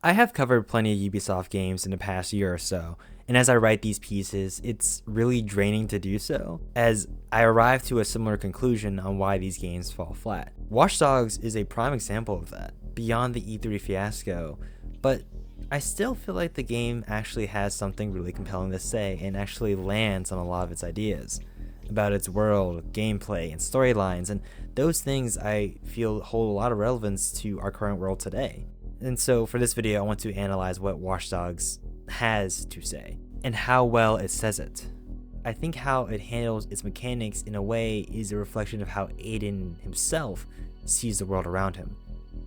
I have covered plenty of Ubisoft games in the past year or so, and as I write these pieces, it's really draining to do so, as I arrive to a similar conclusion on why these games fall flat. Watch Dogs is a prime example of that, beyond the E3 fiasco, but I still feel like the game actually has something really compelling to say and actually lands on a lot of its ideas about its world, gameplay, and storylines, and those things I feel hold a lot of relevance to our current world today. And so for this video, I want to analyze what Watch Dogs has to say and how well it says it. I think how it handles its mechanics in a way is a reflection of how Aiden himself sees the world around him,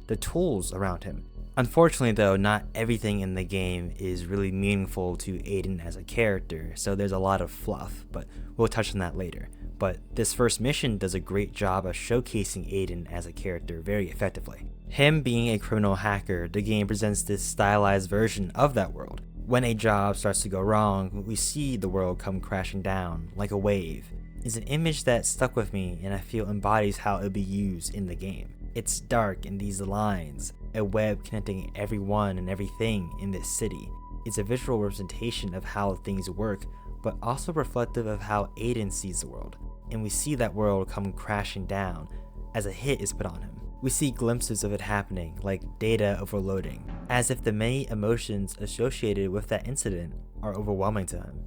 the tools around him. Unfortunately though, not everything in the game is really meaningful to Aiden as a character, so there's a lot of fluff, but we'll touch on that later. But this first mission does a great job of showcasing Aiden as a character very effectively. Him being a criminal hacker, the game presents this stylized version of that world. When a job starts to go wrong, we see the world come crashing down like a wave. It's an image that stuck with me and I feel embodies how it would be used in the game. It's dark in these lines, a web connecting everyone and everything in this city. It's a visual representation of how things work, but also reflective of how Aiden sees the world. And we see that world come crashing down as a hit is put on him. We see glimpses of it happening, like data overloading, as if the many emotions associated with that incident are overwhelming to him.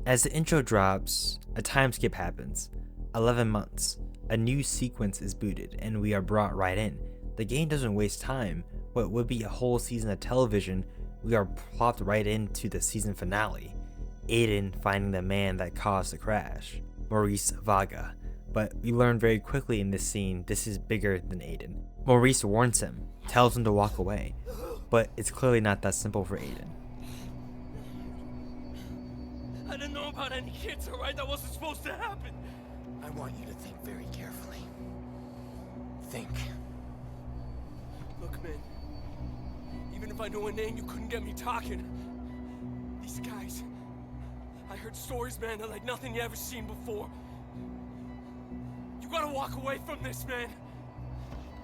As the intro drops, a time skip happens. 11 months. A new sequence is booted, and we are brought right in. The game doesn't waste time. What would be a whole season of television, we are plopped right into the season finale. Aiden finding the man that caused the crash, Maurice Vaga. But we learn very quickly in this scene this is bigger than Aiden. Maurice warns him, tells him to walk away, but it's clearly not that simple for Aiden. I didn't know about any kids, alright? That wasn't supposed to happen. I want you to think very carefully. Think. Look, man. Even if I knew a name, you couldn't get me talking. These guys. I heard stories, man, that like nothing you ever seen before. You gotta walk away from this, man.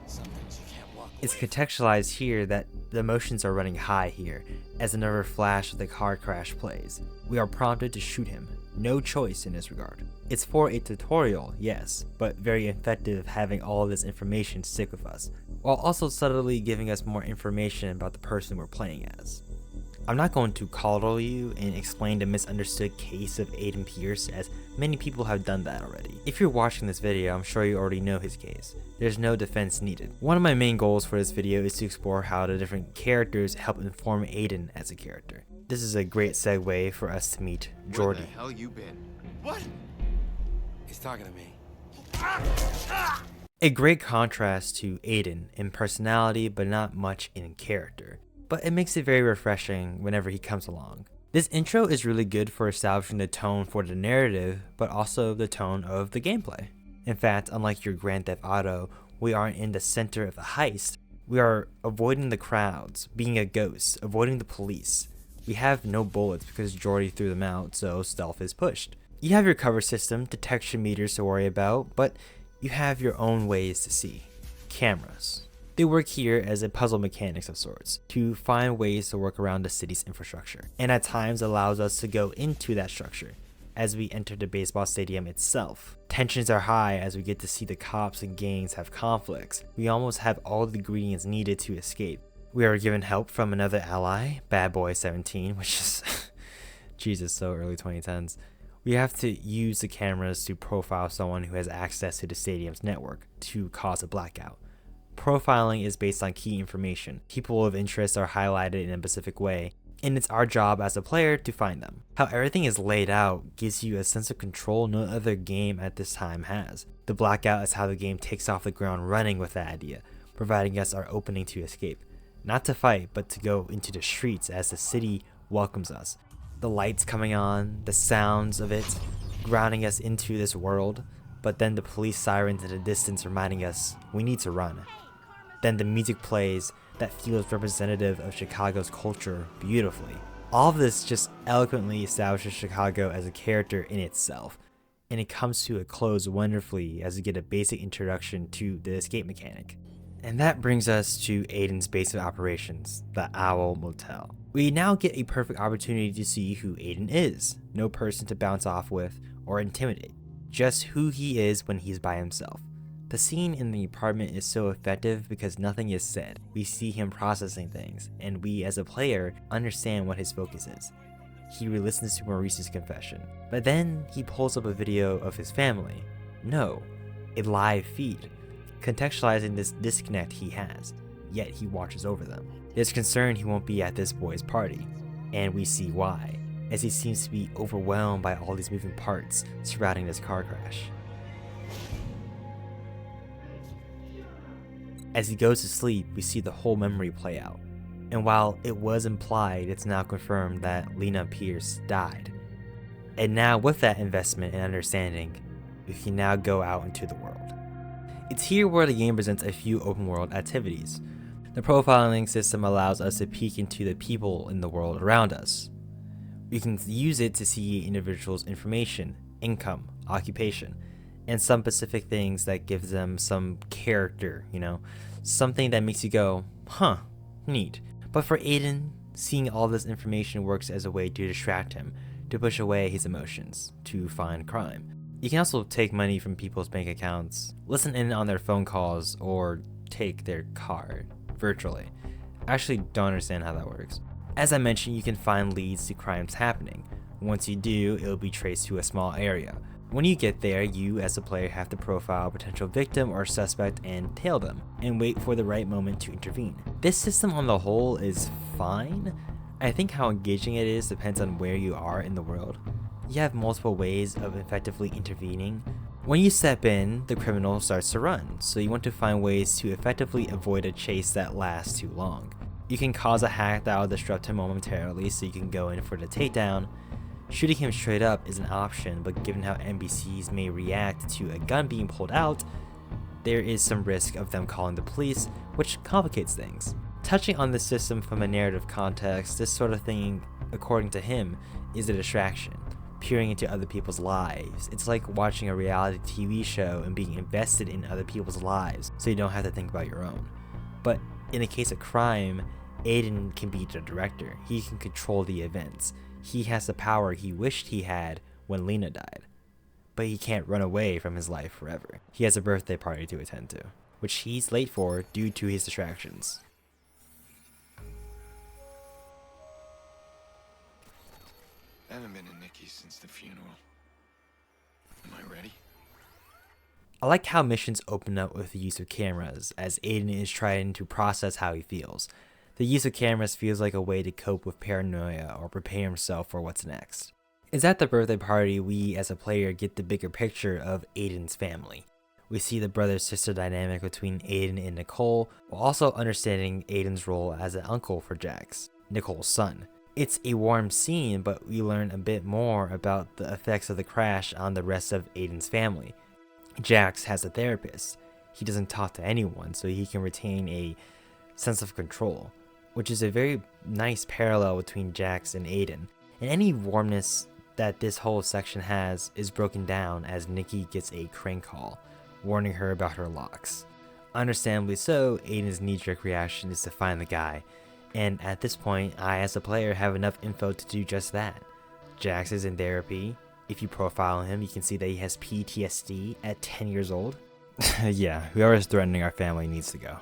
Some things you can't walk It's away contextualized here that the emotions are running high here, as another flash of the car crash plays. We are prompted to shoot him. No choice in this regard. It's for a tutorial, yes, but very effective having all of this information stick with us, while also subtly giving us more information about the person we're playing as. I'm not going to coddle you and explain the misunderstood case of Aiden Pierce, as many people have done that already. If you're watching this video, I'm sure you already know his case. There's no defense needed. One of my main goals for this video is to explore how the different characters help inform Aiden as a character. This is a great segue for us to meet Jordy. Where the hell you been? What? He's talking to me. A great contrast to Aiden in personality, but not much in character. But it makes it very refreshing whenever he comes along. This intro is really good for establishing the tone for the narrative, but also the tone of the gameplay. In fact, unlike your Grand Theft Auto, we aren't in the center of the heist. We are avoiding the crowds, being a ghost, avoiding the police. We have no bullets because Jordy threw them out, so stealth is pushed. You have your cover system, detection meters to worry about, but you have your own ways to see. Cameras. They work here as a puzzle mechanics of sorts, to find ways to work around the city's infrastructure, and at times allows us to go into that structure as we enter the baseball stadium itself. Tensions are high as we get to see the cops and gangs have conflicts. We almost have all the ingredients needed to escape. We are given help from another ally, Bad Boy 17, which is, Jesus, so early 2010s. We have to use the cameras to profile someone who has access to the stadium's network to cause a blackout. Profiling is based on key information. People of interest are highlighted in a specific way, and it's our job as a player to find them. How everything is laid out gives you a sense of control no other game at this time has. The blackout is how the game takes off the ground running with that idea, providing us our opening to escape. Not to fight, but to go into the streets as the city welcomes us. The lights coming on, the sounds of it, grounding us into this world, but then the police sirens in the distance reminding us we need to run. Then the music plays that feels representative of Chicago's culture beautifully. All of this just eloquently establishes Chicago as a character in itself, and it comes to a close wonderfully as we get a basic introduction to the escape mechanic. And that brings us to Aiden's base of operations, the Owl Motel. We now get a perfect opportunity to see who Aiden is. No person to bounce off with or intimidate, just who he is when he's by himself. The scene in the apartment is so effective because nothing is said. We see him processing things, and we as a player understand what his focus is. He re-listens to Maurice's confession, but then he pulls up a video of his family. No, a live feed, contextualizing this disconnect he has, yet he watches over them. There's concern he won't be at this boy's party, and we see why, as he seems to be overwhelmed by all these moving parts surrounding this car crash. As he goes to sleep, we see the whole memory play out. And while it was implied, it's now confirmed that Lena Pierce died. And now with that investment and understanding, we can now go out into the world. It's here where the game presents a few open world activities. The profiling system allows us to peek into the people in the world around us. We can use it to see individuals' information, income, occupation, and some specific things that gives them some character, something that makes you go, huh, neat. But for Aiden, seeing all this information works as a way to distract him, to push away his emotions, to find crime. You can also take money from people's bank accounts, listen in on their phone calls, or take their car virtually. I actually don't understand how that works. As I mentioned, you can find leads to crimes happening. Once you do, it will be traced to a small area. When you get there, you as a player have to profile a potential victim or suspect and tail them, and wait for the right moment to intervene. This system on the whole is fine. I think how engaging it is depends on where you are in the world. You have multiple ways of effectively intervening. When you step in, the criminal starts to run, so you want to find ways to effectively avoid a chase that lasts too long. You can cause a hack that will disrupt him momentarily, so you can go in for the takedown. Shooting him straight up is an option, but given how NPCs may react to a gun being pulled out, there is some risk of them calling the police, which complicates things. Touching on the system from a narrative context, this sort of thing, according to him, is a distraction. Peering into other people's lives. It's like watching a reality TV show and being invested in other people's lives, so you don't have to think about your own. But in a case of crime, Aiden can be the director. He can control the events. He has the power he wished he had when Lena died. But he can't run away from his life forever. He has a birthday party to attend to, which he's late for due to his distractions. I haven't been in Nikki's since the funeral. Am I ready? I like how missions open up with the use of cameras, as Aiden is trying to process how he feels. The use of cameras feels like a way to cope with paranoia or prepare himself for what's next. It's at the birthday party we as a player get the bigger picture of Aiden's family. We see the brother-sister dynamic between Aiden and Nicole, while also understanding Aiden's role as an uncle for Jax, Nicole's son. It's a warm scene, but we learn a bit more about the effects of the crash on the rest of Aiden's family. Jax has a therapist. He doesn't talk to anyone, so he can retain a sense of control, which is a very nice parallel between Jax and Aiden. And any warmness that this whole section has is broken down as Nikki gets a crank call, warning her about her locks. Understandably so, Aiden's knee-jerk reaction is to find the guy, and at this point, I as a player have enough info to do just that. Jax is in therapy. If you profile him, you can see that he has PTSD at 10 years old. Yeah, whoever's threatening our family needs to go.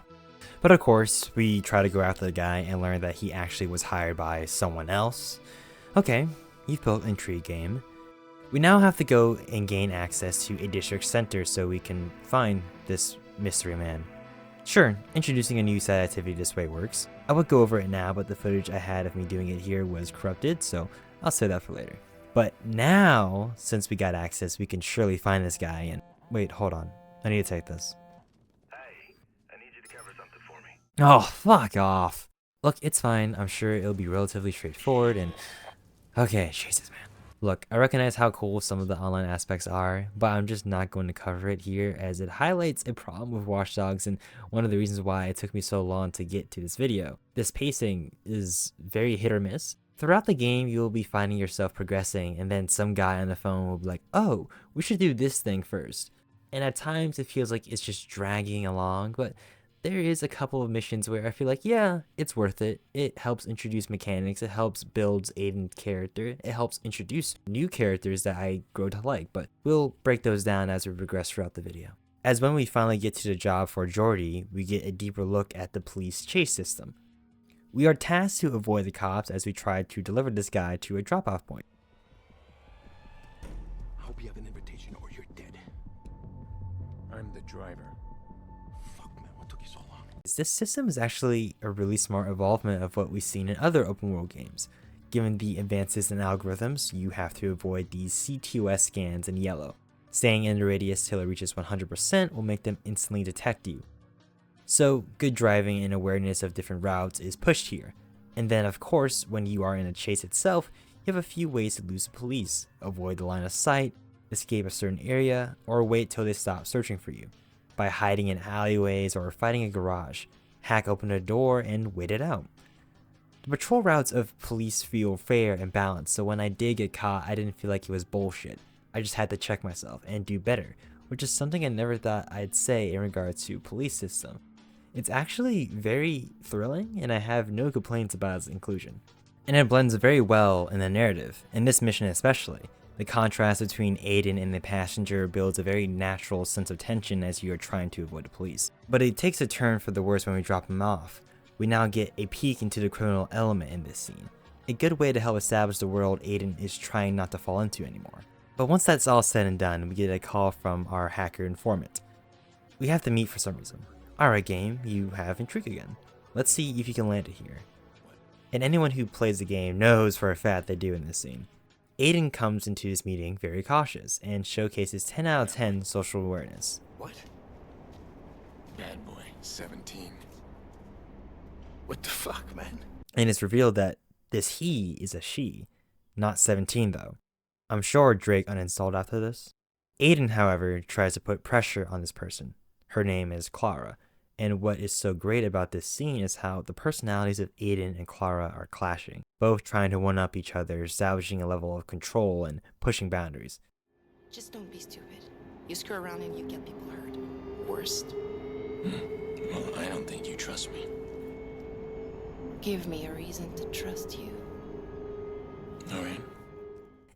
But of course, we try to go after the guy and learn that he actually was hired by someone else. Okay, you've built intrigue game. We now have to go and gain access to a district center so we can find this mystery man. Sure, introducing a new side activity this way works. I would go over it now, but the footage I had of me doing it here was corrupted, so I'll save that for later. But now, since we got access, we can surely find this guy and... Wait, hold on. I need to take this. Hey, I need you to cover something for me. Oh, fuck off. Look, it's fine. I'm sure it'll be relatively straightforward and... Okay, Jesus, man. Look, I recognize how cool some of the online aspects are, but I'm just not going to cover it here as it highlights a problem with Watch Dogs and one of the reasons why it took me so long to get to this video. This pacing is very hit or miss. Throughout the game, you will be finding yourself progressing, and then some guy on the phone will be like, oh, we should do this thing first. And at times it feels like it's just dragging along, but There is a couple of missions where I feel like, yeah, it's worth it. It helps introduce mechanics, it helps build Aiden's character, it helps introduce new characters that I grow to like, but we'll break those down as we progress throughout the video. As when we finally get to the job for Jordy, we get a deeper look at the police chase system. We are tasked to avoid the cops as we try to deliver this guy to a drop-off point. I hope you have an invitation or you're dead. I'm the driver. Fuck, man, what took you so long? This system is actually a really smart evolvement of what we've seen in other open world games. Given the advances in algorithms, you have to avoid these CTOS scans in yellow. Staying in the radius till it reaches 100% will make them instantly detect you. So good driving and awareness of different routes is pushed here. And then of course, when you are in a chase itself, you have a few ways to lose the police: avoid the line of sight, escape a certain area, or wait till they stop searching for you. By hiding in alleyways or fighting a garage, hack open a door and wait it out. The patrol routes of police feel fair and balanced, so when I did get caught, I didn't feel like it was bullshit. I just had to check myself and do better, which is something I never thought I'd say in regards to police system. It's actually very thrilling, and I have no complaints about its inclusion. And it blends very well in the narrative, in this mission especially. The contrast between Aiden and the passenger builds a very natural sense of tension as you are trying to avoid the police. But it takes a turn for the worse when we drop him off. We now get a peek into the criminal element in this scene. A good way to help establish the world Aiden is trying not to fall into anymore. But once that's all said and done, we get a call from our hacker informant. We have to meet for some reason. Alright game, you have intrigue again. Let's see if you can land it here. And anyone who plays the game knows for a fact they do in this scene. Aiden comes into this meeting very cautious and showcases 10 out of 10 social awareness. What? Bad boy, 17. What the fuck, man? And it's revealed that this he is a she, not 17 though. I'm sure Drake uninstalled after this. Aiden, however, tries to put pressure on this person. Her name is Clara, and what is so great about this scene is how the personalities of Aiden and Clara are clashing, both trying to one-up each other, establishing a level of control and pushing boundaries. Just don't be stupid. You screw around and you get people hurt. Worst. Well, I don't think you trust me. Give me a reason to trust you. Alright.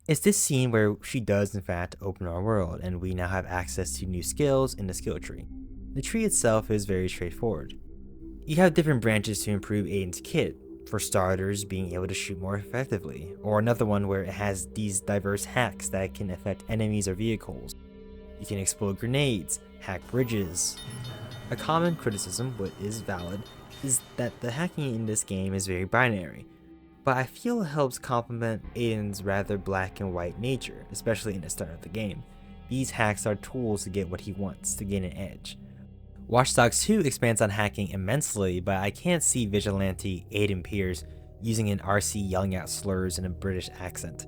It's this scene where she does in fact open our world, and we now have access to new skills in the skill tree. The tree itself is very straightforward. You have different branches to improve Aiden's kit, for starters being able to shoot more effectively, or another one where it has these diverse hacks that can affect enemies or vehicles. You can explode grenades, hack bridges. A common criticism, what is valid, is that the hacking in this game is very binary, but I feel it helps complement Aiden's rather black and white nature, especially in the start of the game. These hacks are tools to get what he wants, to gain an edge. Watch Dogs 2 expands on hacking immensely, but I can't see vigilante Aiden Pierce using an RC yelling out slurs in a British accent,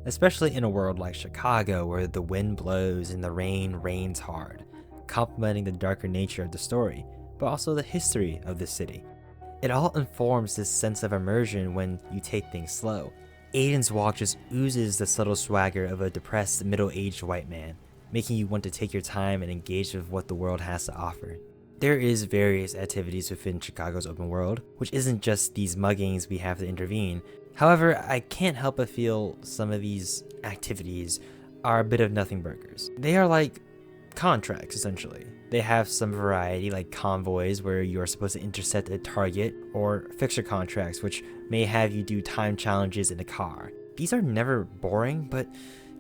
especially in a world like Chicago where the wind blows and the rain rains hard, complementing the darker nature of the story, but also the history of the city. It all informs this sense of immersion when you take things slow. Aiden's walk just oozes the subtle swagger of a depressed middle-aged white man, making you want to take your time and engage with what the world has to offer. There is various activities within Chicago's open world, which isn't just these muggings we have to intervene. However, I can't help but feel some of these activities are a bit of nothing burgers. They are like contracts, essentially. They have some variety, like convoys where you're supposed to intercept a target, or fixer contracts which may have you do time challenges in a car. These are never boring, but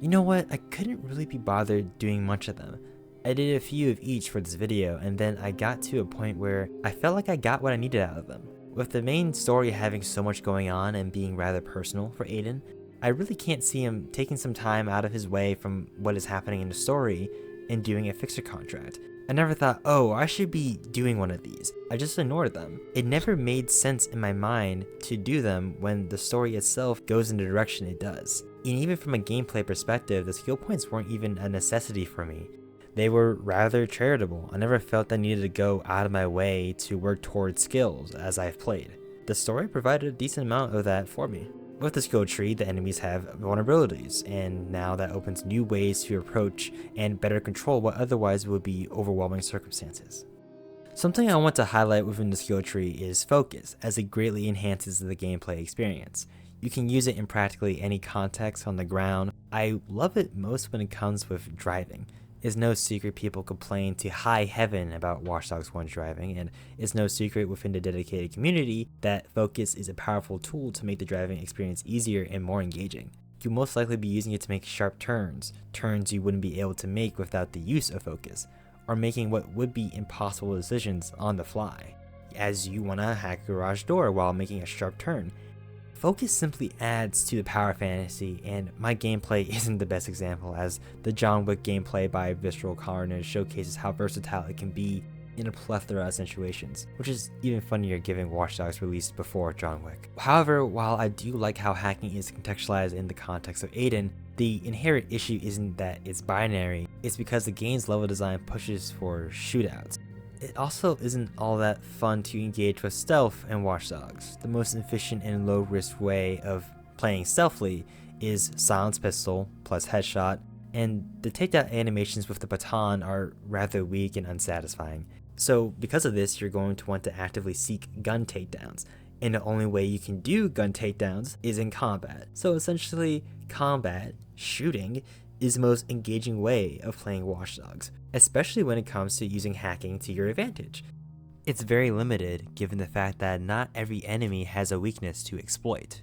you know what, I couldn't really be bothered doing much of them. I did a few of each for this video, and then I got to a point where I felt like I got what I needed out of them. With the main story having so much going on and being rather personal for Aiden, I really can't see him taking some time out of his way from what is happening in the story and doing a fixer contract. I never thought, oh, I should be doing one of these. I just ignored them. It never made sense in my mind to do them when the story itself goes in the direction it does. And even from a gameplay perspective, the skill points weren't even a necessity for me. They were rather charitable. I never felt I needed to go out of my way to work towards skills as I've played. The story provided a decent amount of that for me. With the skill tree, the enemies have vulnerabilities, and now that opens new ways to approach and better control what otherwise would be overwhelming circumstances. Something I want to highlight within the skill tree is focus, as it greatly enhances the gameplay experience. You can use it in practically any context on the ground. I love it most when it comes with driving. It's no secret people complain to high heaven about Watch Dogs 1's driving, and it's no secret within the dedicated community that focus is a powerful tool to make the driving experience easier and more engaging. You'll most likely be using it to make sharp turns you wouldn't be able to make without the use of focus, or making what would be impossible decisions on the fly, as you want to hack a garage door while making a sharp turn. Focus simply adds to the power fantasy, and my gameplay isn't the best example, as the John Wick gameplay by Visceral Carnage showcases how versatile it can be in a plethora of situations, which is even funnier given Watch Dogs released before John Wick. However, while I do like how hacking is contextualized in the context of Aiden, the inherent issue isn't that it's binary, it's because the game's level design pushes for shootouts. It also isn't all that fun to engage with stealth in Watch Dogs. The most efficient and low risk way of playing stealthily is silenced pistol plus headshot, and the takedown animations with the baton are rather weak and unsatisfying. So because of this, you're going to want to actively seek gun takedowns, and the only way you can do gun takedowns is in combat. So essentially, combat, shooting, is the most engaging way of playing Watch Dogs, especially when it comes to using hacking to your advantage. It's very limited given the fact that not every enemy has a weakness to exploit,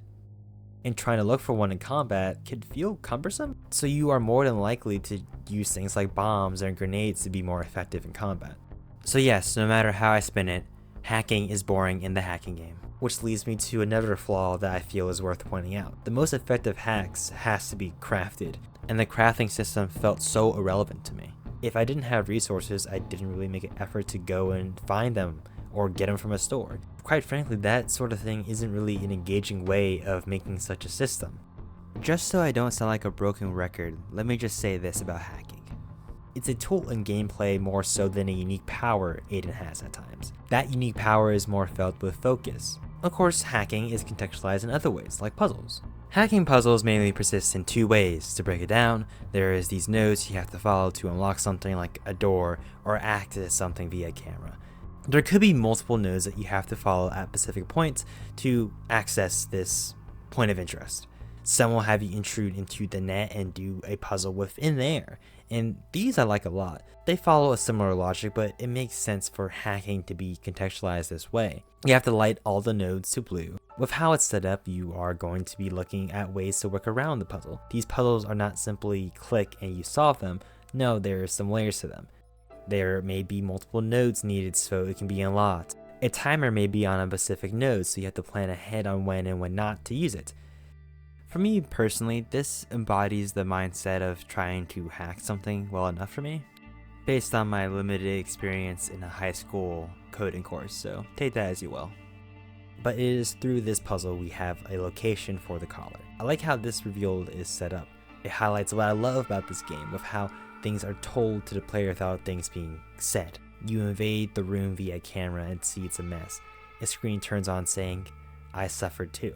and trying to look for one in combat can feel cumbersome, so you are more than likely to use things like bombs and grenades to be more effective in combat. So yes, no matter how I spin it, hacking is boring in the hacking game. Which leads me to another flaw that I feel is worth pointing out. The most effective hacks has to be crafted, and the crafting system felt so irrelevant to me. If I didn't have resources, I didn't really make an effort to go and find them or get them from a store. Quite frankly, that sort of thing isn't really an engaging way of making such a system. Just so I don't sound like a broken record, let me just say this about hacking. It's a tool in gameplay more so than a unique power Aiden has at times. That unique power is more felt with focus. Of course, hacking is contextualized in other ways, like puzzles. Hacking puzzles mainly persist in two ways. To break it down, there is these nodes you have to follow to unlock something like a door or access something via camera. There could be multiple nodes that you have to follow at specific points to access this point of interest. Some will have you intrude into the net and do a puzzle within there, and these I like a lot. They follow a similar logic, but it makes sense for hacking to be contextualized this way. You have to light all the nodes to blue. With how it's set up, you are going to be looking at ways to work around the puzzle. These puzzles are not simply click and you solve them. No, there are some layers to them. There may be multiple nodes needed so it can be unlocked. A timer may be on a specific node, so you have to plan ahead on when and when not to use it. For me personally, this embodies the mindset of trying to hack something well enough for me, based on my limited experience in a high school coding course, so take that as you will. But it is through this puzzle we have a location for the collar. I like how this reveal is set up. It highlights what I love about this game, with how things are told to the player without things being said. You invade the room via camera and see it's a mess. A screen turns on saying, "I suffered too."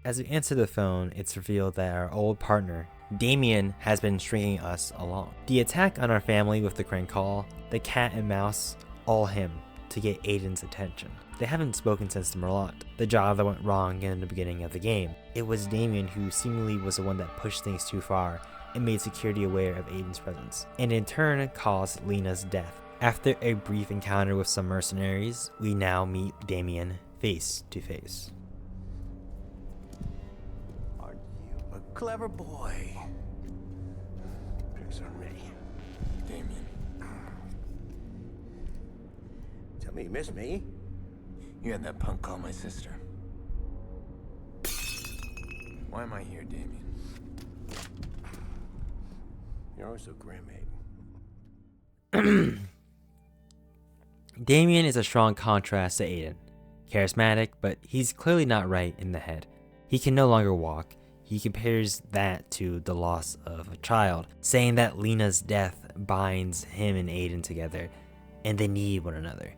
As we answer the phone, it's revealed that our old partner, Damien, has been stringing us along. The attack on our family with the crank call, the cat and mouse, all him to get Aiden's attention. They haven't spoken since the Merlot, the job that went wrong in the beginning of the game. It was Damien who seemingly was the one that pushed things too far and made security aware of Aiden's presence, and in turn caused Lena's death. After a brief encounter with some mercenaries, we now meet Damien face to face. Aren't you a clever boy? Drinks are ready. Damien, Tell me you miss me? you had that punk call my sister. Why am I here, Damien? You're always so grim, Aiden. Damien is a strong contrast to Aiden. Charismatic, but he's clearly not right in the head. He can no longer walk. He compares that to the loss of a child, saying that Lena's death binds him and Aiden together, and they need one another.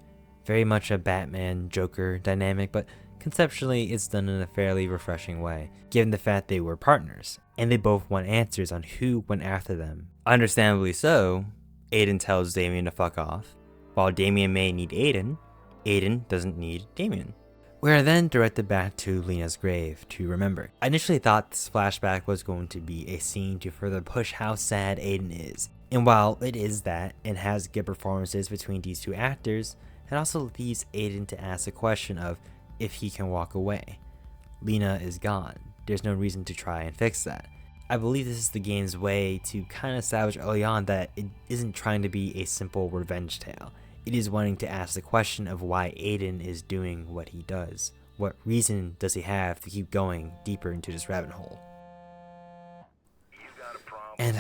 Very much a Batman-Joker dynamic, but conceptually it's done in a fairly refreshing way, given the fact they were partners, and they both want answers on who went after them. Understandably so, Aiden tells Damien to fuck off, While Damien may need Aiden, Aiden doesn't need Damien. We are then directed back to Lena's grave to remember. I initially thought this flashback was going to be a scene to further push how sad Aiden is. And while it is that, and has good performances between these two actors, it also leaves Aiden to ask the question of if he can walk away. Lena is gone. There's no reason to try and fix that. I believe this is the game's way to kind of establish early on that it isn't trying to be a simple revenge tale. It is wanting to ask the question of why Aiden is doing what he does. What reason does he have to keep going deeper into this rabbit hole? And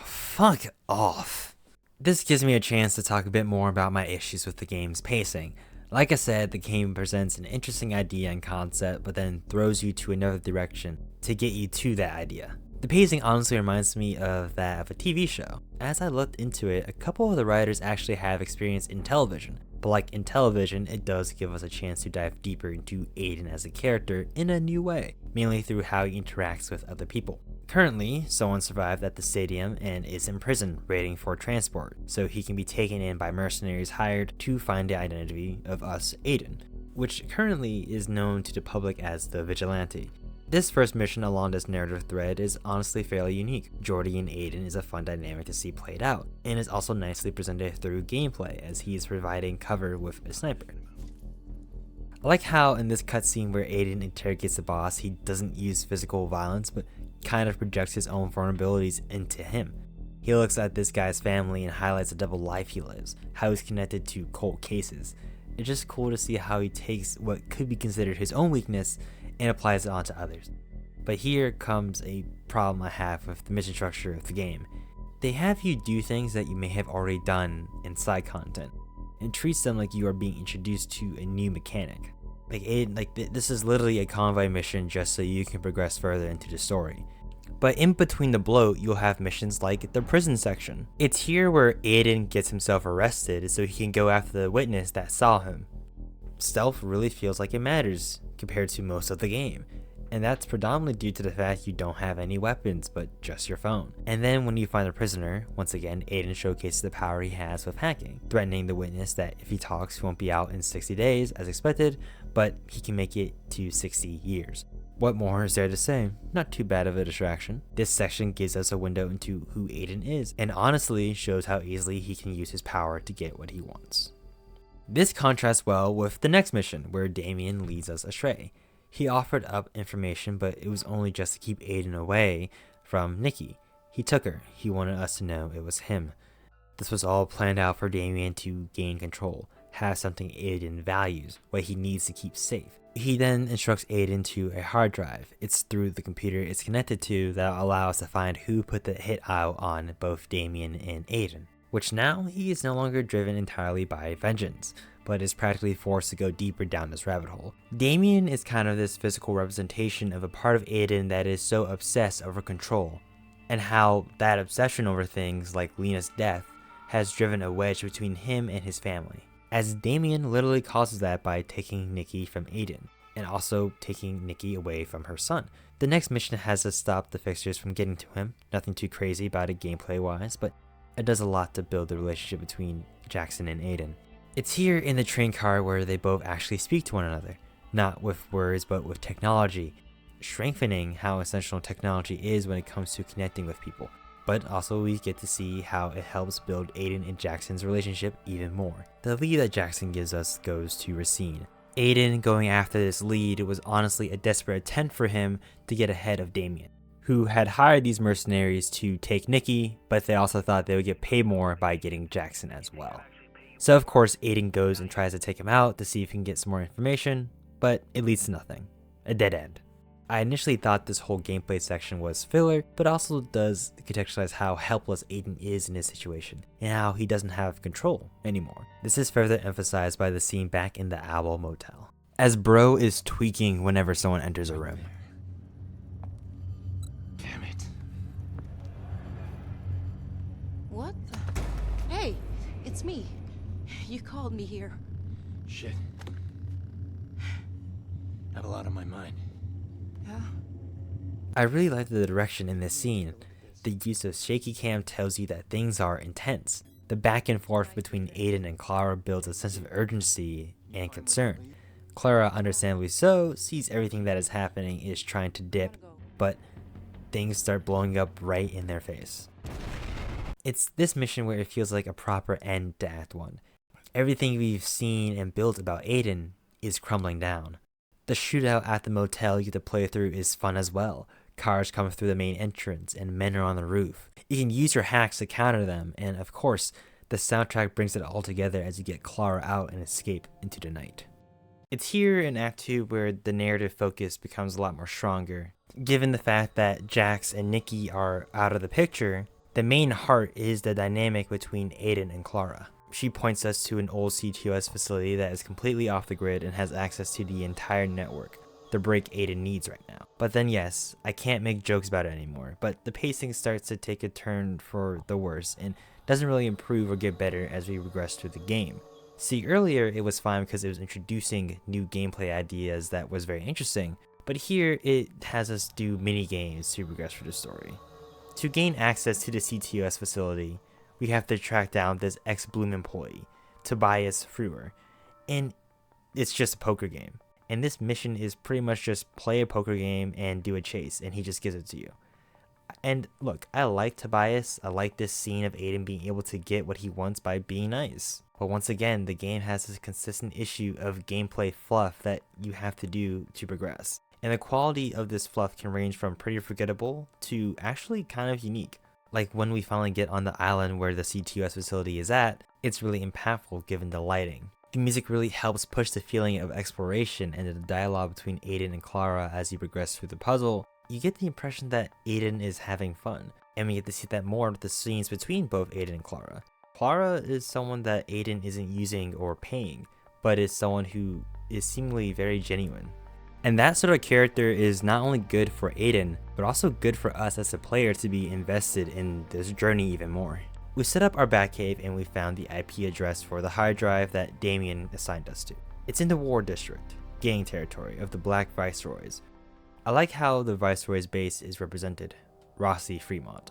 fuck off. This gives me a chance to talk a bit more about my issues with the game's pacing. Like I said, the game presents an interesting idea and concept, but then throws you to another direction to get you to that idea. The pacing honestly reminds me of that of a TV show. As I looked into it, a couple of the writers actually have experience in television, but like in television, it does give us a chance to dive deeper into Aiden as a character in a new way, mainly through how he interacts with other people. Currently, someone survived at the stadium and is in prison waiting for transport, so he can be taken in by mercenaries hired to find the identity of us Aiden, which currently is known to the public as the Vigilante. This first mission along this narrative thread is honestly fairly unique. Jordy and Aiden is a fun dynamic to see played out, and is also nicely presented through gameplay as he is providing cover with a sniper. I like how in this cutscene where Aiden interrogates the boss, he doesn't use physical violence, but kind of projects his own vulnerabilities into him. He looks at this guy's family and highlights the double life he lives, how he's connected to cold cases. It's just cool to see how he takes what could be considered his own weakness and applies it onto others. But here comes a problem I have with the mission structure of the game. They have you do things that you may have already done in side content, and treats them like you are being introduced to a new mechanic. This is literally a convoy mission just so you can progress further into the story. But in between the bloat, you'll have missions like the prison section. It's here where Aiden gets himself arrested so he can go after the witness that saw him. Stealth really feels like it matters compared to most of the game, and that's predominantly due to the fact you don't have any weapons but just your phone. And then when you find the prisoner, once again Aiden showcases the power he has with hacking, threatening the witness that if he talks he won't be out in 60 days as expected, but he can make it to 60 years. What more is there to say? Not too bad of a distraction. This section gives us a window into who Aiden is, and honestly shows how easily he can use his power to get what he wants. This contrasts well with the next mission, where Damien leads us astray. He offered up information, but it was only just to keep Aiden away from Nikki. He took her. He wanted us to know it was him. This was all planned out for Damien to gain control, have something Aiden values, what he needs to keep safe. He then instructs Aiden to a hard drive. It's through the computer it's connected to that will allow us to find who put the hit out on both Damien and Aiden, which now he is no longer driven entirely by vengeance, but is practically forced to go deeper down this rabbit hole. Damien is kind of this physical representation of a part of Aiden that is so obsessed over control, and how that obsession over things like Lena's death has driven a wedge between him and his family, as Damien literally causes that by taking Nikki from Aiden, and also taking Nikki away from her son. The next mission has us stop the fixers from getting to him. Nothing too crazy about it gameplay wise, but it does a lot to build the relationship between Jackson and Aiden. It's here in the train car where they both actually speak to one another, not with words but with technology, strengthening how essential technology is when it comes to connecting with people. But also we get to see how it helps build Aiden and Jackson's relationship even more. The lead that Jackson gives us goes to Racine. Aiden going after this lead was honestly a desperate attempt for him to get ahead of Damien, who had hired these mercenaries to take Nikki, but they also thought they would get paid more by getting Jackson as well. So of course Aiden goes and tries to take him out to see if he can get some more information, but it leads to nothing. A dead end. I initially thought this whole gameplay section was filler, but also does contextualize how helpless Aiden is in this situation, and how he doesn't have control anymore. This is further emphasized by the scene back in the Owl Motel, as Bro is tweaking whenever someone enters a room. Damn it. What the? Hey, it's me. You called me here. Shit. I have a lot on my mind. Yeah? I really like the direction in this scene. The use of shaky cam tells you that things are intense. The back and forth between Aiden and Clara builds a sense of urgency and concern. Clara, understandably so, sees everything that is happening is trying to dip, but things start blowing up right in their face. It's this mission where it feels like a proper end to Act 1. Everything we've seen and built about Aiden is crumbling down. The shootout at the motel you get to play through is fun as well. Cars come through the main entrance and men are on the roof. You can use your hacks to counter them, and of course, the soundtrack brings it all together as you get Clara out and escape into the night. It's here in Act 2 where the narrative focus becomes a lot more stronger. Given the fact that Jax and Nikki are out of the picture, the main heart is the dynamic between Aiden and Clara. She points us to an old CTOS facility that is completely off the grid and has access to the entire network, the break Aiden needs right now. But then yes, I can't make jokes about it anymore, but the pacing starts to take a turn for the worse and doesn't really improve or get better as we progress through the game. See, earlier it was fine because it was introducing new gameplay ideas that was very interesting, but here it has us do mini games to progress through the story. To gain access to the CTOS facility, we have to track down this ex-Bloom employee, Tobias Frewer, and it's just a poker game. And this mission is pretty much just play a poker game and do a chase, and he just gives it to you. And look, I like Tobias. I like this scene of Aiden being able to get what he wants by being nice. But once again, the game has this consistent issue of gameplay fluff that you have to do to progress. And the quality of this fluff can range from pretty forgettable to actually kind of unique. Like when we finally get on the island where the CTOS facility is at, it's really impactful given the lighting. The music really helps push the feeling of exploration, and the dialogue between Aiden and Clara as you progress through the puzzle, you get the impression that Aiden is having fun, and we get to see that more with the scenes between both Aiden and Clara. Clara is someone that Aiden isn't using or paying, but is someone who is seemingly very genuine. And that sort of character is not only good for Aiden, but also good for us as a player to be invested in this journey even more. We set up our Batcave and we found the IP address for the hard drive that Damien assigned us to. It's in the War District, gang territory of the Black Viceroys. I like how the Viceroy's base is represented, Rossi Fremont.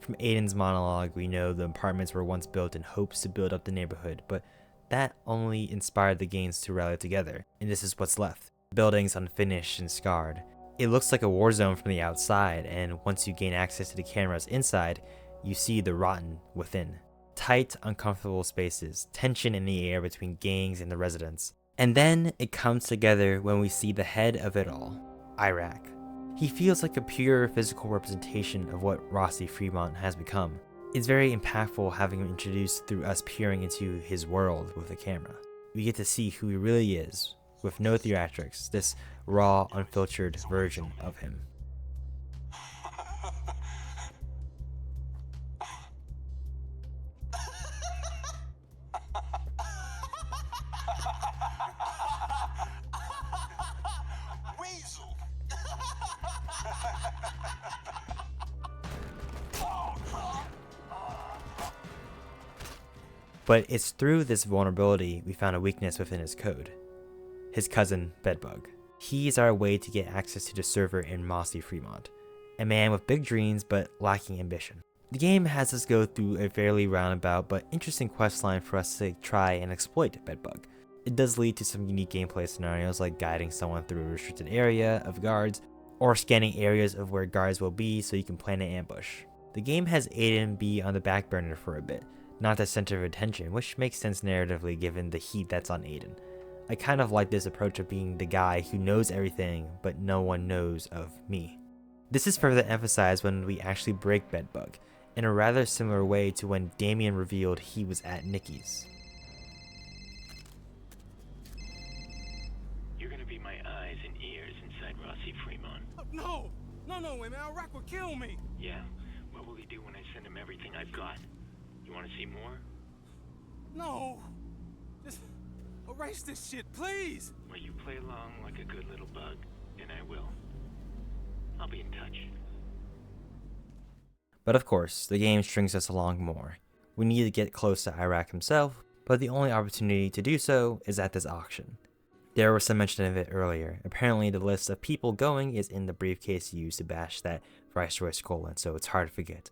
From Aiden's monologue, we know the apartments were once built in hopes to build up the neighborhood, but that only inspired the gangs to rally together, and this is what's left. Buildings unfinished and scarred. It looks like a war zone from the outside, and once you gain access to the cameras inside, you see the rotten within. Tight, uncomfortable spaces, tension in the air between gangs and the residents. And then it comes together when we see the head of it all, Iraq. He feels like a pure physical representation of what Rossi Fremont has become. It's very impactful having him introduced through us peering into his world with a camera. We get to see who he really is, with no theatrics, this raw, unfiltered version of him. But it's through this vulnerability we found a weakness within his code. His cousin, Bedbug. He's our way to get access to the server in Mossy Fremont. A man with big dreams but lacking ambition. The game has us go through a fairly roundabout but interesting questline for us to try and exploit Bedbug. It does lead to some unique gameplay scenarios like guiding someone through a restricted area of guards, or scanning areas of where guards will be so you can plan an ambush. The game has Aiden be on the back burner for a bit, not the center of attention, which makes sense narratively given the heat that's on Aiden. I kind of like this approach of being the guy who knows everything but no one knows of me. This is further emphasized when we actually break Bedbug, in a rather similar way to when Damien revealed he was at Nikki's. You're gonna be my eyes and ears inside Rossi Fremont. No! No, wait, man. Iraq will kill me! Yeah, what will he do when I send him everything I've got? You wanna see more? No! Just erase this shit, please! Well, you play along like a good little bug, and I will. I'll be in touch. But of course, the game strings us along more. We need to get close to Iraq himself, but the only opportunity to do so is at this auction. There was some mention of it earlier. Apparently the list of people going is in the briefcase used to bash that Viceroy skull in, so it's hard to forget.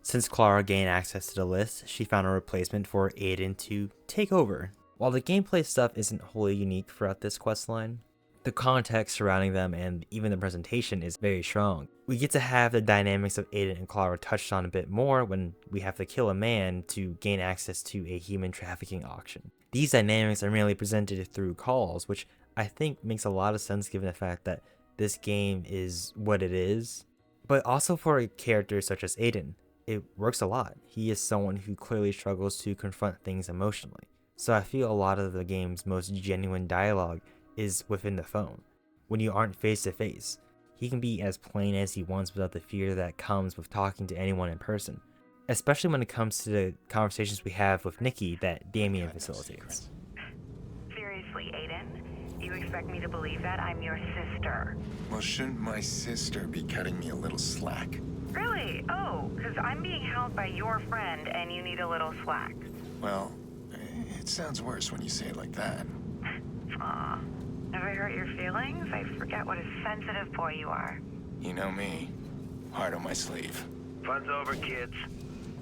Since Clara gained access to the list, she found a replacement for Aiden to take over. While the gameplay stuff isn't wholly unique throughout this questline, the context surrounding them and even the presentation is very strong. We get to have the dynamics of Aiden and Clara touched on a bit more when we have to kill a man to gain access to a human trafficking auction. These dynamics are merely presented through calls, which I think makes a lot of sense given the fact that this game is what it is. But also for a character such as Aiden, it works a lot. He is someone who clearly struggles to confront things emotionally. So I feel a lot of the game's most genuine dialogue is within the phone. When you aren't face to face, he can be as plain as he wants without the fear that comes with talking to anyone in person. Especially when it comes to the conversations we have with Nikki that Damien facilitates. Seriously, Aiden? You expect me to believe that I'm your sister? Well, shouldn't my sister be cutting me a little slack? Really? Oh, because I'm being held by your friend and you need a little slack. Well, it sounds worse when you say it like that. Aw. Have I hurt your feelings? I forget what a sensitive boy you are. You know me. Heart on my sleeve. Fun's over, kids.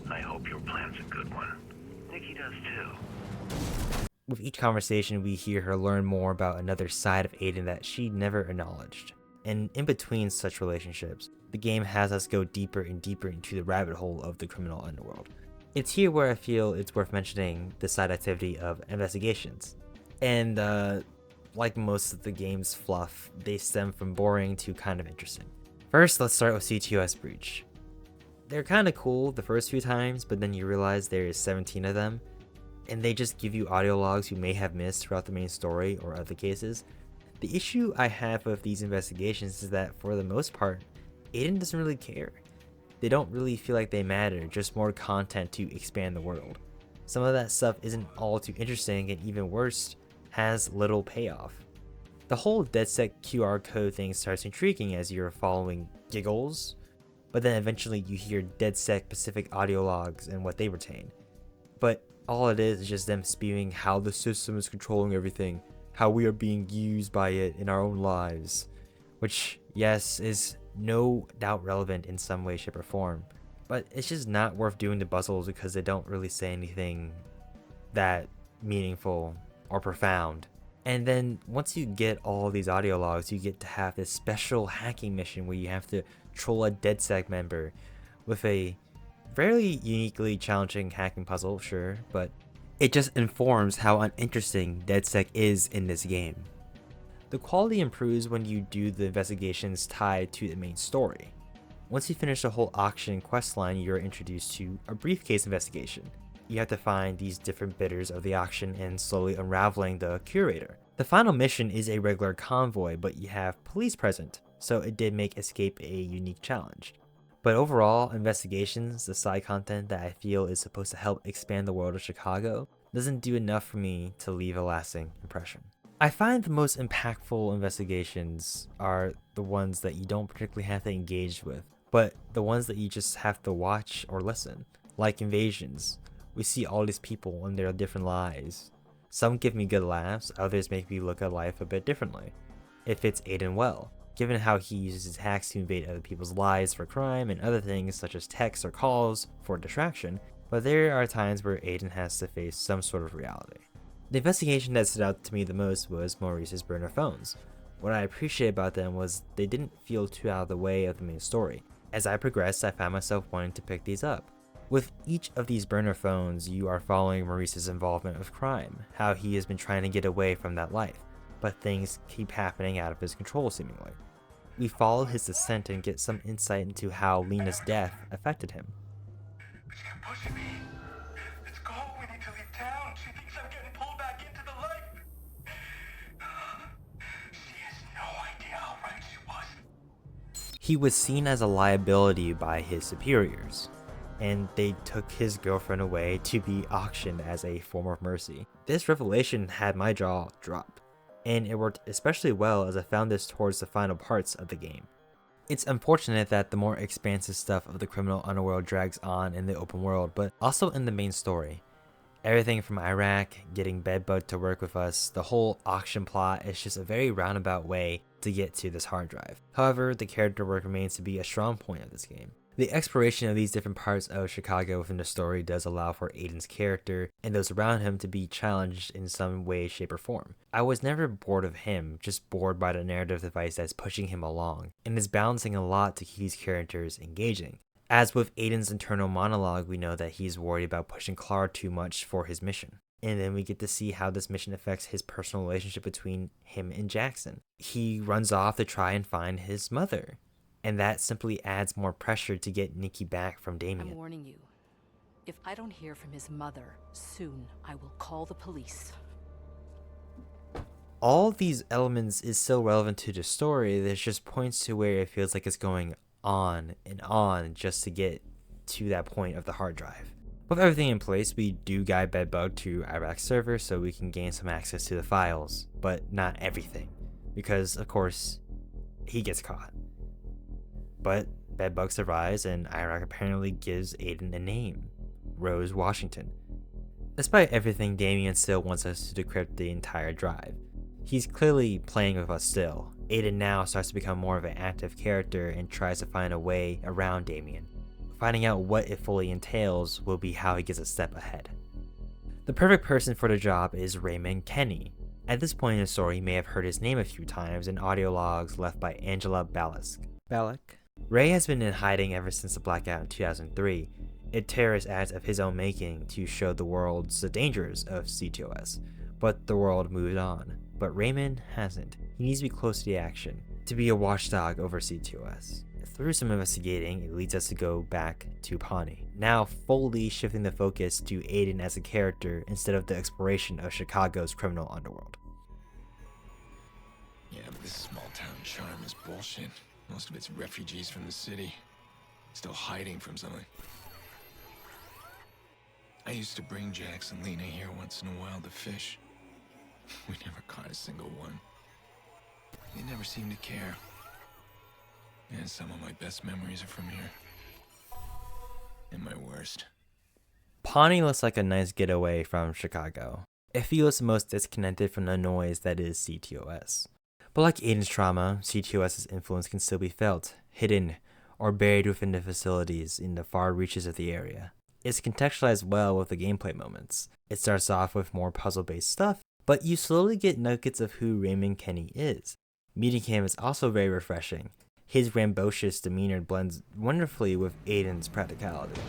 I hope your plan's a good one. Nikki does too. With each conversation, we hear her learn more about another side of Aiden that she never acknowledged. And in between such relationships, the game has us go deeper and deeper into the rabbit hole of the criminal underworld. It's here where I feel it's worth mentioning the side activity of investigations. And like most of the game's fluff, they stem from boring to kind of interesting. First, let's start with CTOS Breach. They're kind of cool the first few times, but then you realize there is 17 of them, and they just give you audio logs you may have missed throughout the main story or other cases. The issue I have with these investigations is that for the most part, Aiden doesn't really care. They don't really feel like they matter, just more content to expand the world. Some of that stuff isn't all too interesting, and even worse, has little payoff. The whole DedSec QR code thing starts intriguing as you're following Giggles, but then eventually you hear DedSec specific audio logs and what they retain. But all it is just them spewing how the system is controlling everything, how we are being used by it in our own lives, which, yes, is no doubt relevant in some way, shape, or form, but it's just not worth doing the puzzles because they don't really say anything that meaningful or profound. And then once you get all these audio logs, you get to have this special hacking mission where you have to troll a DedSec member with a fairly uniquely challenging hacking puzzle, sure, but it just informs how uninteresting DedSec is in this game. The quality improves when you do the investigations tied to the main story. Once you finish the whole auction questline, you're introduced to a briefcase investigation. You have to find these different bidders of the auction and slowly unraveling the curator. The final mission is a regular convoy, but you have police present, so it did make escape a unique challenge. But overall, investigations, the side content that I feel is supposed to help expand the world of Chicago, doesn't do enough for me to leave a lasting impression. I find the most impactful investigations are the ones that you don't particularly have to engage with, but the ones that you just have to watch or listen, like Invasions. We see all these people and their different lives. Some give me good laughs, others make me look at life a bit differently. It fits Aiden well, given how he uses his hacks to invade other people's lives for crime and other things such as texts or calls for distraction, but there are times where Aiden has to face some sort of reality. The investigation that stood out to me the most was Maurice's burner phones. What I appreciate about them was they didn't feel too out of the way of the main story. As I progressed, I found myself wanting to pick these up. With each of these burner phones, you are following Maurice's involvement with crime, how he has been trying to get away from that life, but things keep happening out of his control seemingly. We follow his descent and get some insight into how Lena's death affected him. But she's pushing me. Let's go. We need to leave town. She thinks I'm getting pulled back into the life. She has no idea how right she was. He was seen as a liability by his superiors, and they took his girlfriend away to be auctioned as a form of mercy. This revelation had my jaw drop, and it worked especially well as I found this towards the final parts of the game. It's unfortunate that the more expansive stuff of the criminal underworld drags on in the open world, but also in the main story. Everything from Iraq, getting Bedbug to work with us, the whole auction plot is just a very roundabout way to get to this hard drive. However, the character work remains to be a strong point of this game. The exploration of these different parts of Chicago within the story does allow for Aiden's character and those around him to be challenged in some way, shape, or form. I was never bored of him, just bored by the narrative device that's pushing him along, and is balancing a lot to keep these characters engaging. As with Aiden's internal monologue, we know that he's worried about pushing Clara too much for his mission. And then we get to see how this mission affects his personal relationship between him and Jackson. He runs off to try and find his mother. And that simply adds more pressure to get Nikki back from Damien. I'm warning you. If I don't hear from his mother soon, I will call the police. All of these elements is so relevant to the story, there's just points to where it feels like it's going on and on just to get to that point of the hard drive. With everything in place, we do guide Bedbug to Iraq's server so we can gain some access to the files, but not everything, because of course, he gets caught. But Bedbug survives, and Iraq apparently gives Aiden a name, Rose Washington. Despite everything, Damien still wants us to decrypt the entire drive. He's clearly playing with us still. Aiden now starts to become more of an active character and tries to find a way around Damien. Finding out what it fully entails will be how he gets a step ahead. The perfect person for the job is Raymond Kenny. At this point in the story, you may have heard his name a few times in audio logs left by Angela Ballack. Ray has been in hiding ever since the blackout in 2003, a terrorist act of his own making to show the world the dangers of CTOS, but the world moved on. But Raymond hasn't. He needs to be close to the action, to be a watchdog over CTOS. Through some investigating, it leads us to go back to Pawnee, now fully shifting the focus to Aiden as a character instead of the exploration of Chicago's criminal underworld. Yeah, but this small town charm is bullshit. Most of it's refugees from the city, still hiding from something. I used to bring Jax and Lena here once in a while to fish. We never caught a single one. They never seemed to care. And some of my best memories are from here. And my worst. Pawnee looks like a nice getaway from Chicago. It feels the most disconnected from the noise that is CTOS. But like Aiden's trauma, CTOS's influence can still be felt, hidden, or buried within the facilities in the far reaches of the area. It's contextualized well with the gameplay moments. It starts off with more puzzle-based stuff, but you slowly get nuggets of who Raymond Kenny is. Meeting him is also very refreshing. His rambunctious demeanor blends wonderfully with Aiden's practicality.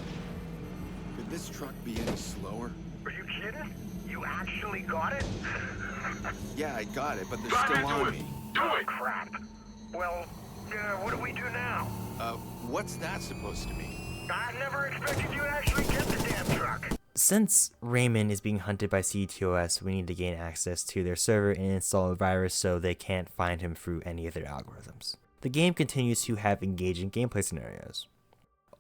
Could this truck be any slower? Are you kidding? You actually got it? Yeah, I got it, but they're Drive still into on it. me. Do it! Crap. Well, what do we do now? What's that supposed to mean? I never expected you to actually get the damn truck. Since Raymond is being hunted by CTOS, we need to gain access to their server and install a virus so they can't find him through any of their algorithms. The game continues to have engaging gameplay scenarios.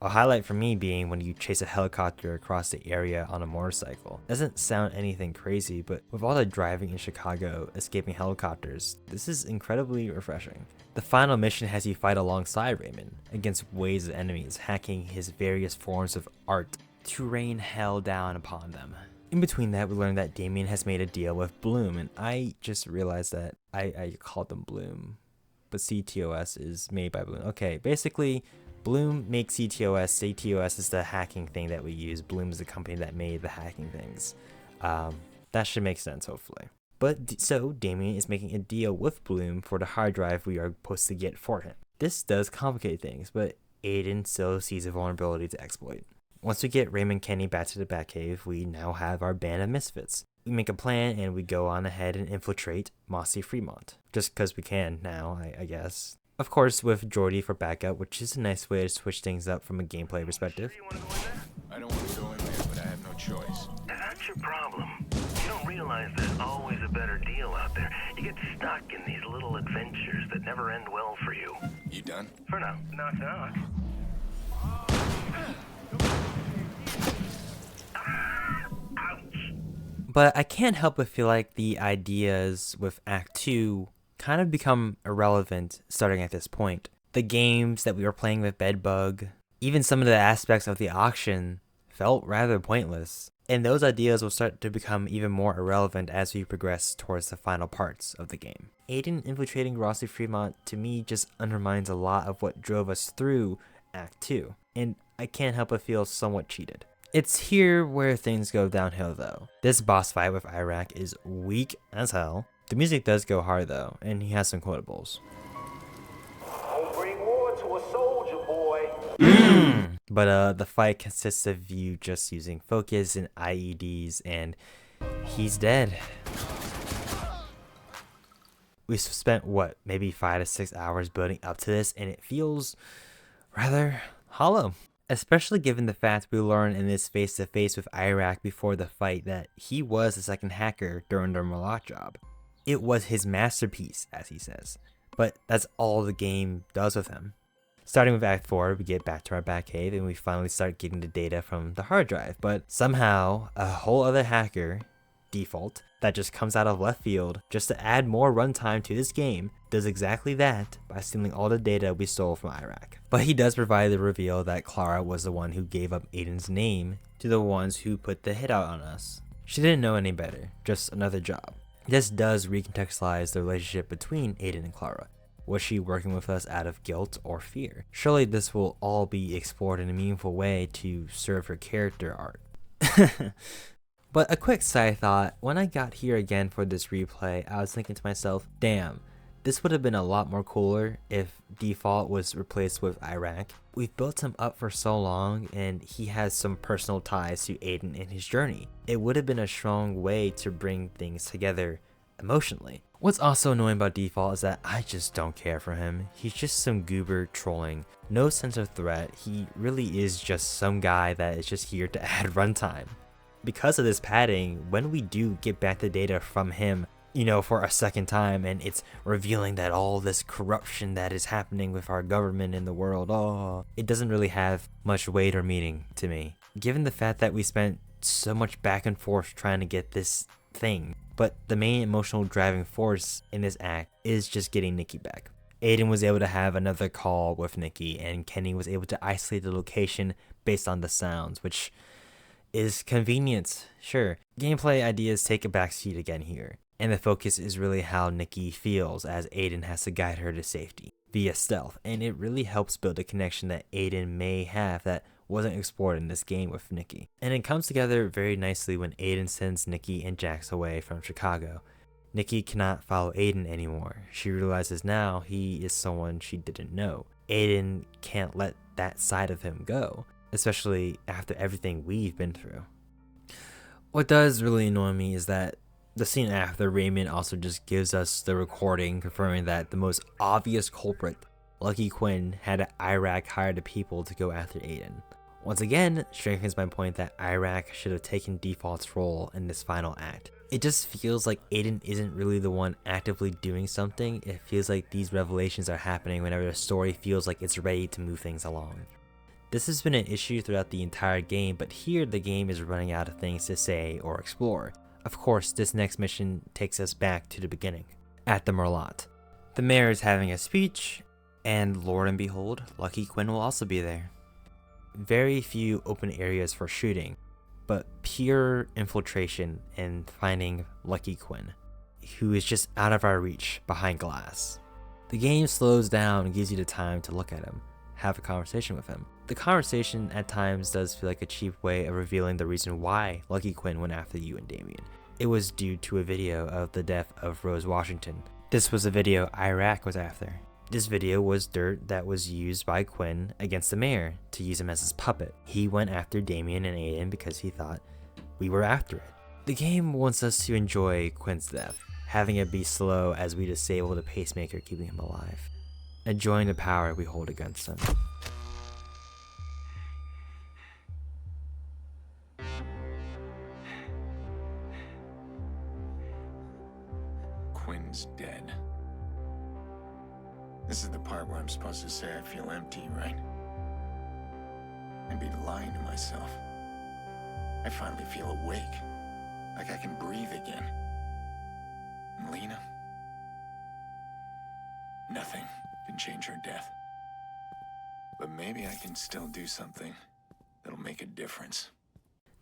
A highlight for me being when you chase a helicopter across the area on a motorcycle. Doesn't sound anything crazy, but with all the driving in Chicago, escaping helicopters, this is incredibly refreshing. The final mission has you fight alongside Raymond, against waves of enemies, hacking his various forms of art to rain hell down upon them. In between that, we learned that Damien has made a deal with Bloom, and I just realized that I called them Bloom, but CTOS is made by Bloom. Okay, basically, Bloom makes CTOS. CTOS is the hacking thing that we use. Bloom is the company that made the hacking things. That should make sense, hopefully. But so Damien is making a deal with Bloom for the hard drive we are supposed to get for him. This does complicate things, but Aiden still sees a vulnerability to exploit. Once we get Raymond Kenny back to the Batcave, we now have our band of misfits. We make a plan and we go on ahead and infiltrate Mossy Fremont. Just because we can now, I guess. Of course, with Jordy for backup, which is a nice way to switch things up from a gameplay perspective. You want to go in there? I don't want to go in there, but I have no choice. That's your problem. You don't realize there's always a better deal out there. You get stuck in these little adventures that never end well for you. You done? For now. Knock, knock. But I can't help but feel like the ideas with Act 2 kind of become irrelevant starting at this point. The games that we were playing with Bedbug, even some of the aspects of the auction felt rather pointless. And those ideas will start to become even more irrelevant as we progress towards the final parts of the game. Aiden infiltrating Rossi Fremont to me just undermines a lot of what drove us through Act 2, and I can't help but feel somewhat cheated. It's here where things go downhill though. This boss fight with Iraq is weak as hell. The music does go hard though, and he has some quotables. Don't bring war to a soldier, boy. But the fight consists of you just using focus and IEDs, and he's dead. We spent what, maybe 5 to 6 hours building up to this, and it feels rather hollow. Especially given the fact we learned in this face-to-face with Iraq before the fight that he was the second hacker during the Murloc job. It was his masterpiece, as he says, but that's all the game does with him. Starting with Act 4, we get back to our Batcave and we finally start getting the data from the hard drive, but somehow a whole other hacker, Default, that just comes out of left field just to add more runtime to this game does exactly that by stealing all the data we stole from Iraq. But he does provide the reveal that Clara was the one who gave up Aiden's name to the ones who put the hit out on us. She didn't know any better, just another job. This does recontextualize the relationship between Aiden and Clara. Was she working with us out of guilt or fear? Surely this will all be explored in a meaningful way to serve her character arc. But a quick side thought, when I got here again for this replay, I was thinking to myself, damn, this would have been a lot more cooler if Default was replaced with Iraq. We've built him up for so long and he has some personal ties to Aiden in his journey. It would have been a strong way to bring things together emotionally. What's also annoying about Default is that I just don't care for him. He's just some goober trolling, no sense of threat. He really is just some guy that is just here to add runtime. Because of this padding, when we do get back the data from him, for a second time, and it's revealing that all this corruption that is happening with our government in the world, it doesn't really have much weight or meaning to me. Given the fact that we spent so much back and forth trying to get this thing, but the main emotional driving force in this act is just getting Nikki back. Aiden was able to have another call with Nikki, and Kenny was able to isolate the location based on the sounds, which is convenient, sure. Gameplay ideas take a backseat again here, and the focus is really how Nikki feels as Aiden has to guide her to safety via stealth, and it really helps build a connection that Aiden may have that wasn't explored in this game with Nikki. And it comes together very nicely when Aiden sends Nikki and Jax away from Chicago. Nikki cannot follow Aiden anymore. She realizes now he is someone she didn't know. Aiden can't let that side of him go, especially after everything we've been through. What does really annoy me is that the scene after Raymond also just gives us the recording confirming that the most obvious culprit, Lucky Quinn, had Iraq hire the people to go after Aiden. Once again, strengthens my point that Iraq should have taken Default's role in this final act. It just feels like Aiden isn't really the one actively doing something. It feels like these revelations are happening whenever the story feels like it's ready to move things along. This has been an issue throughout the entire game, but here the game is running out of things to say or explore. Of course, this next mission takes us back to the beginning, at the Murloc. The mayor is having a speech, and Lord and behold, Lucky Quinn will also be there. Very few open areas for shooting, but pure infiltration and finding Lucky Quinn, who is just out of our reach behind glass. The game slows down and gives you the time to look at him, have a conversation with him. The conversation at times does feel like a cheap way of revealing the reason why Lucky Quinn went after you and Damien. It was due to a video of the death of Rose Washington. This was a video Iraq was after. This video was dirt that was used by Quinn against the mayor to use him as his puppet. He went after Damien and Aiden because he thought we were after it. The game wants us to enjoy Quinn's death, having it be slow as we disable the pacemaker keeping him alive, enjoying the power we hold against him. Quinn's dead. This is the part where I'm supposed to say I feel empty, right? I'd be lying to myself. I finally feel awake, like I can breathe again. And Lena? Nothing can change her death. But maybe I can still do something that'll make a difference.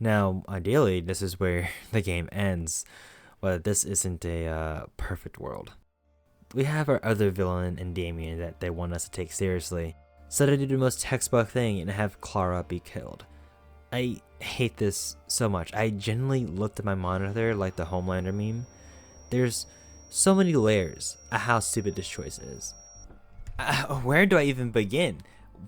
Now, ideally, this is where the game ends, but this isn't a perfect world. We have our other villain in Damien that they want us to take seriously, so they do the most textbook thing and have Clara be killed. I hate this so much. I genuinely looked at my monitor like the Homelander meme. There's so many layers of how stupid this choice is. Where do I even begin?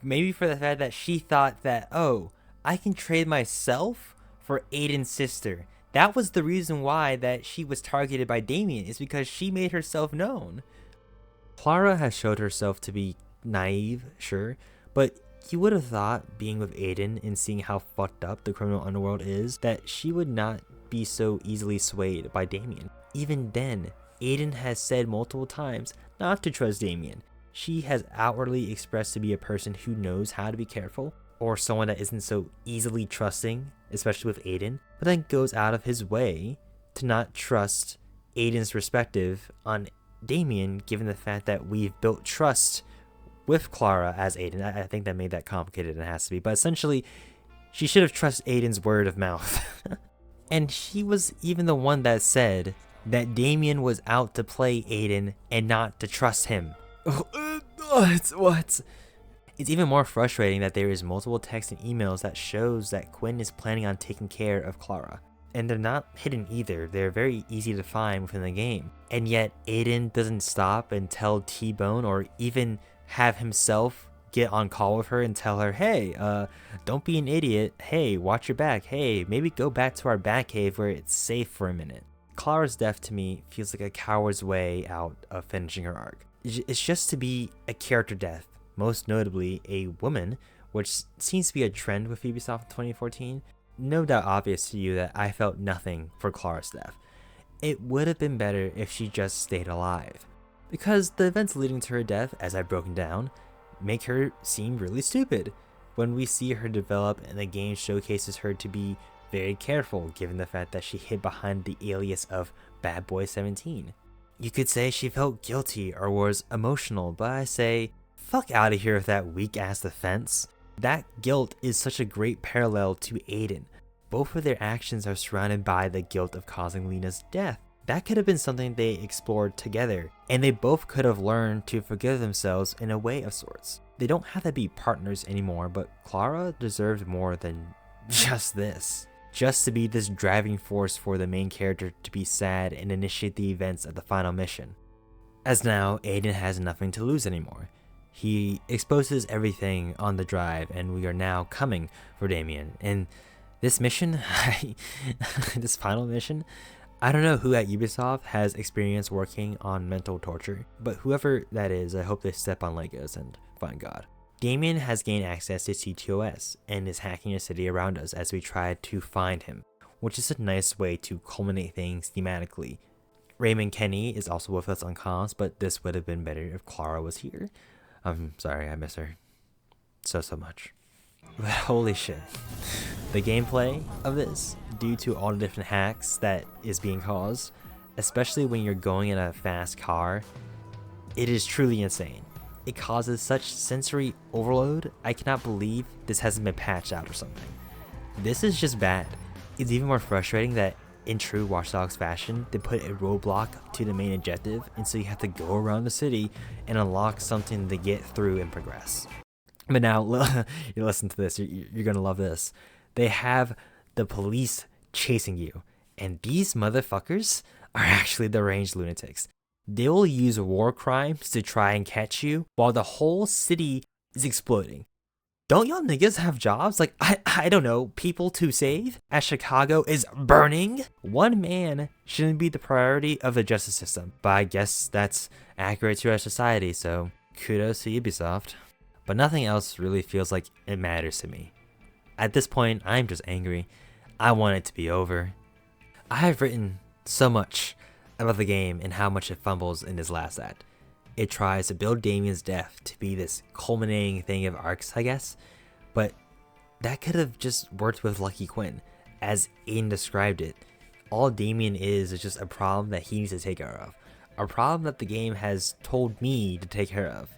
Maybe for the fact that she thought that, oh, I can trade myself for Aiden's sister. That was the reason why that she was targeted by Damien, is because she made herself known. Clara has showed herself to be naive, sure, but you would have thought, being with Aiden and seeing how fucked up the criminal underworld is, that she would not be so easily swayed by Damien. Even then, Aiden has said multiple times not to trust Damien. She has outwardly expressed to be a person who knows how to be careful, or someone that isn't so easily trusting, especially with Aiden, but then goes out of his way to not trust Aiden's perspective on Damien, given the fact that we've built trust with Clara as Aiden. I think that made that complicated, and it has to be, but essentially, she should have trusted Aiden's word of mouth. And she was even the one that said that Damien was out to play Aiden and not to trust him. What? It's even more frustrating that there is multiple texts and emails that shows that Quinn is planning on taking care of Clara. And they're not hidden either, they're very easy to find within the game. And yet Aiden doesn't stop and tell T-Bone, or even have himself get on call with her and tell her, hey, don't be an idiot, hey, watch your back, hey, maybe go back to our Batcave where it's safe for a minute. Clara's death to me feels like a coward's way out of finishing her arc. It's just to be a character death, most notably a woman, which seems to be a trend with Ubisoft in 2014. No doubt obvious to you that I felt nothing for Clara's death. It would have been better if she just stayed alive, because the events leading to her death, as I've broken down, make her seem really stupid. When we see her develop and the game showcases her to be very careful, given the fact that she hid behind the alias of Bad Boy 17. You could say she felt guilty or was emotional, but I say, fuck out of here with that weak ass defense. That guilt is such a great parallel to Aiden. Both of their actions are surrounded by the guilt of causing Lena's death. That could have been something they explored together, and they both could have learned to forgive themselves in a way of sorts. They don't have to be partners anymore, but Clara deserved more than just this. Just to be this driving force for the main character to be sad and initiate the events of the final mission. As now, Aiden has nothing to lose anymore. He exposes everything on the drive, and we are now coming for Damien. And this mission, this final mission, I don't know who at Ubisoft has experience working on mental torture, but whoever that is, I hope they step on Legos and find God. Damien has gained access to CTOS and is hacking a city around us as we try to find him, which is a nice way to culminate things thematically. Raymond Kenny is also with us on comms, but this would have been better if Clara was here. I'm sorry, I miss her so much. But holy shit. The gameplay of this, due to all the different hacks that is being caused, especially when you're going in a fast car, it is truly insane. It causes such sensory overload, I cannot believe this hasn't been patched out or something. This is just bad. It's even more frustrating that in true Watch Dogs fashion, they put a roadblock to the main objective, and so you have to go around the city and unlock something to get through and progress. But now, you listen to this, you're gonna love this. They have the police chasing you, and these motherfuckers are actually deranged lunatics. They will use war crimes to try and catch you while the whole city is exploding. Don't y'all niggas have jobs? Like, I don't know, people to save? As Chicago is burning? One man shouldn't be the priority of the justice system, but I guess that's accurate to our society, so kudos to Ubisoft. But nothing else really feels like it matters to me. At this point, I'm just angry. I want it to be over. I have written so much about the game and how much it fumbles in this last act. It tries to build Damien's death to be this culminating thing of arcs, I guess, but that could have just worked with Lucky Quinn. As Aiden described it, all Damien is just a problem that he needs to take care of. A problem that the game has told me to take care of.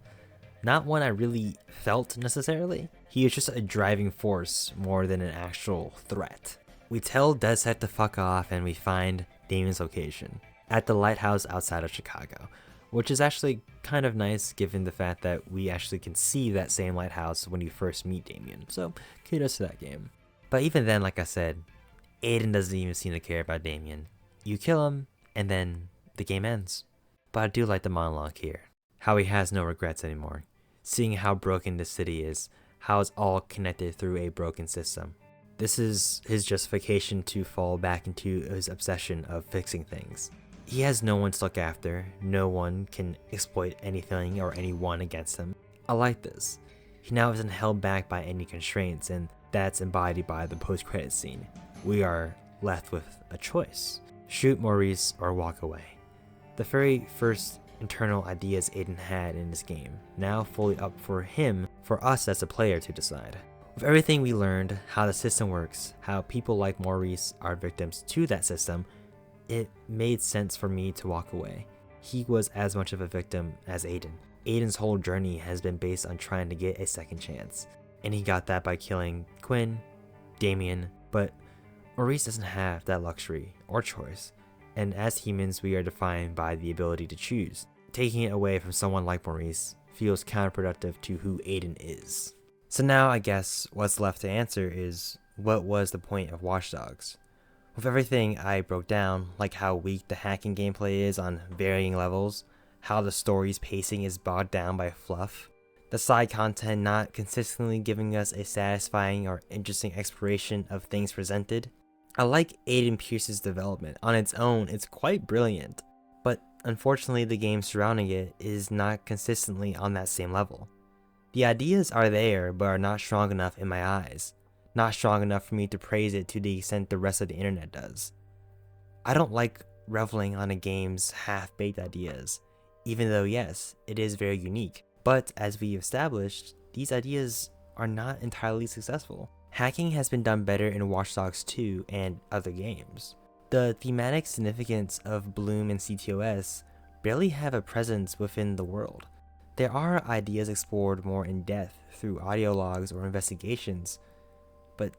Not one I really felt necessarily. He is just a driving force more than an actual threat. We tell DedSec to fuck off and we find Damien's location at the lighthouse outside of Chicago. which is actually kind of nice given the fact that we actually can see that same lighthouse when you first meet Damien, so kudos to that game. But even then, like I said, Aiden doesn't even seem to care about Damien. You kill him, and then the game ends. But I do like the monologue here, how he has no regrets anymore, seeing how broken this city is, how it's all connected through a broken system. This is his justification to fall back into his obsession of fixing things. He has no one to look after, no one can exploit anything or anyone against him. I like this. He now isn't held back by any constraints, and that's embodied by the post-credits scene. We are left with a choice: shoot Maurice or walk away. The very first internal ideas Aiden had in this game, now fully up for him, for us as a player to decide. With everything we learned, how the system works, how people like Maurice are victims to that system, it made sense for me to walk away. He was as much of a victim as Aiden. Aiden's whole journey has been based on trying to get a second chance, and he got that by killing Quinn, Damien, but Maurice doesn't have that luxury or choice, and as humans we are defined by the ability to choose. Taking it away from someone like Maurice feels counterproductive to who Aiden is. So now I guess what's left to answer is, what was the point of Watch Dogs? With everything I broke down, like how weak the hacking gameplay is on varying levels, how the story's pacing is bogged down by fluff, the side content not consistently giving us a satisfying or interesting exploration of things presented, I like Aiden Pierce's development. On its own, it's quite brilliant, but unfortunately the game surrounding it is not consistently on that same level. The ideas are there, but are not strong enough in my eyes. Not strong enough for me to praise it to the extent the rest of the internet does. I don't like reveling on a game's half-baked ideas, even though yes, it is very unique, but as we established, these ideas are not entirely successful. Hacking has been done better in Watch Dogs 2 and other games. The thematic significance of Bloom and CTOS barely have a presence within the world. There are ideas explored more in depth through audio logs or investigations, but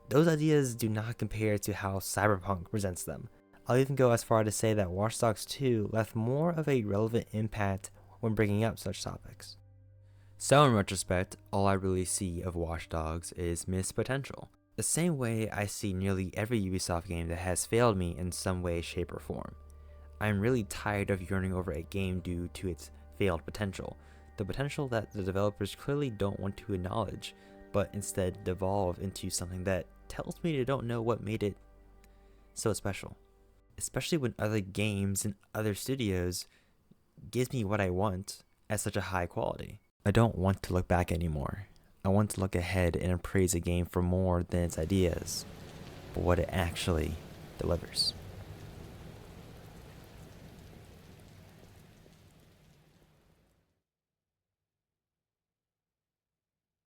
those ideas do not compare to how Cyberpunk presents them. I'll even go as far to say that Watch Dogs 2 left more of a relevant impact when bringing up such topics. So in retrospect, all I really see of Watch Dogs is missed potential. The same way I see nearly every Ubisoft game that has failed me in some way, shape, or form. I'm really tired of yearning over a game due to its failed potential. The potential that the developers clearly don't want to acknowledge, but instead devolve into something that tells me they don't know what made it so special. Especially when other games and other studios gives me what I want at such a high quality. I don't want to look back anymore. I want to look ahead and appraise a game for more than its ideas, but what it actually delivers.